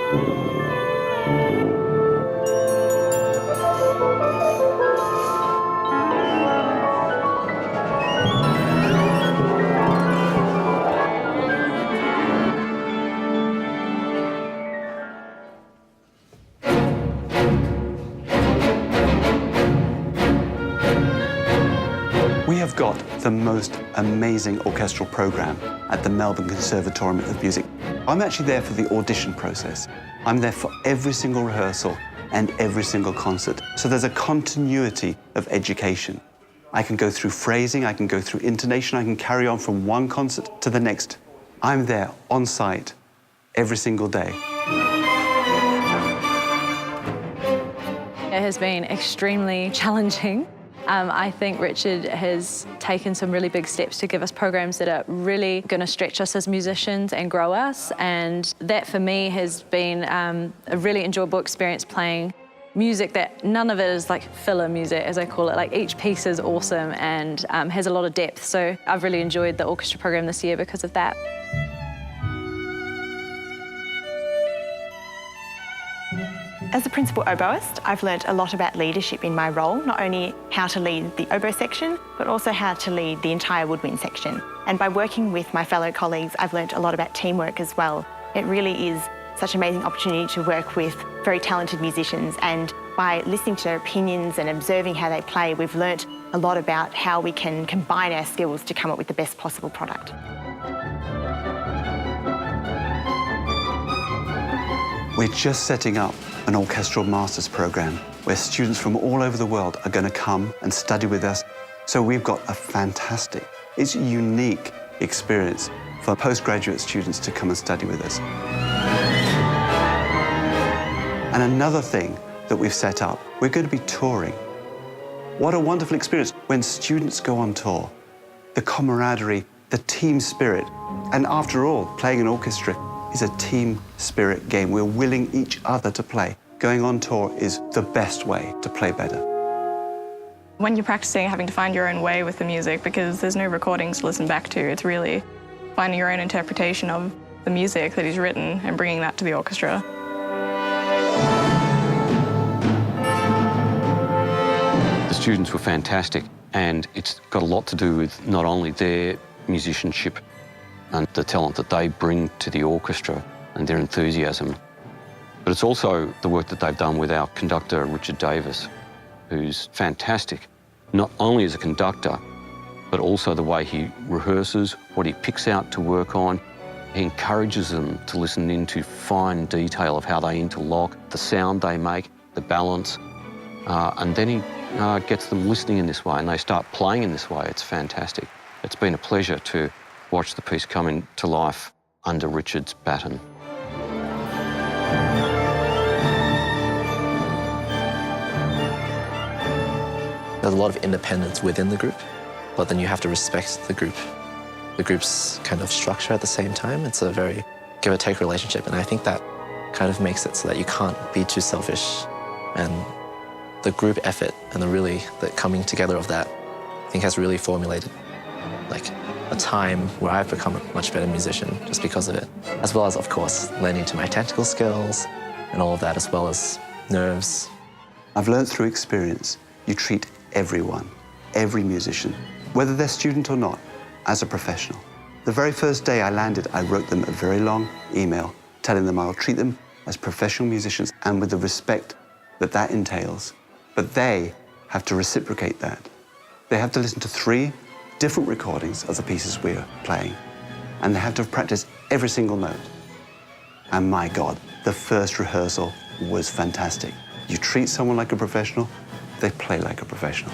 We have got the most amazing orchestral program at the Melbourne Conservatorium of Music. I'm actually there for the audition process. I'm there for every single rehearsal and every single concert. So there's a continuity of education. I can go through phrasing, I can go through intonation, I can carry on from one concert to the next. I'm there on site every single day. It has been extremely challenging. I think Richard has taken some really big steps to give us programs that are really going to stretch us as musicians and grow us. And that, for me, has been a really enjoyable experience playing music that none of it is like filler music, as I call it. Like, each piece is awesome and has a lot of depth. So I've really enjoyed the orchestra program this year because of that. As a principal oboist, I've learnt a lot about leadership in my role, not only how to lead the oboe section, but also how to lead the entire woodwind section. And by working with my fellow colleagues, I've learnt a lot about teamwork as well. It really is such an amazing opportunity to work with very talented musicians, and by listening to their opinions and observing how they play, we've learnt a lot about how we can combine our skills to come up with the best possible product. We're just setting up an orchestral master's program where students from all over the world are going to come and study with us. So we've got a fantastic, it's a unique experience for postgraduate students to come and study with us. And another thing that we've set up, we're going to be touring. What a wonderful experience when students go on tour. The camaraderie, the team spirit, and after all, playing an orchestra is a team spirit game. We're willing each other to play. Going on tour is the best way to play better. When you're practicing, having to find your own way with the music because there's no recordings to listen back to. It's really finding your own interpretation of the music that he's written and bringing that to the orchestra. The students were fantastic, and it's got a lot to do with not only their musicianship and the talent that they bring to the orchestra and their enthusiasm, but it's also the work that they've done with our conductor, Richard Davis, who's fantastic, not only as a conductor, but also the way he rehearses, what he picks out to work on. He encourages them to listen into fine detail of how they interlock, the sound they make, the balance, and then he gets them listening in this way and they start playing in this way. It's fantastic. It's been a pleasure to watch the piece come into life under Richard's baton. There's a lot of independence within the group, but then you have to respect the group's kind of structure at the same time. It's a very give-or-take relationship, and I think that kind of makes it so that you can't be too selfish. And the group effort and the coming together of that, I think, has really formulated like a time where I've become a much better musician just because of it, as well as, of course, learning to my technical skills and all of that, as well as nerves. I've learned through experience, you treat everyone, every musician, whether they're student or not, as a professional. The very first day I landed, I wrote them a very long email telling them I'll treat them as professional musicians and with the respect that that entails. But they have to reciprocate that. They have to listen to 3 different recordings of the pieces we're playing, and they have to practice every single note. And my God, the first rehearsal was fantastic. You treat someone like a professional, they play like a professional.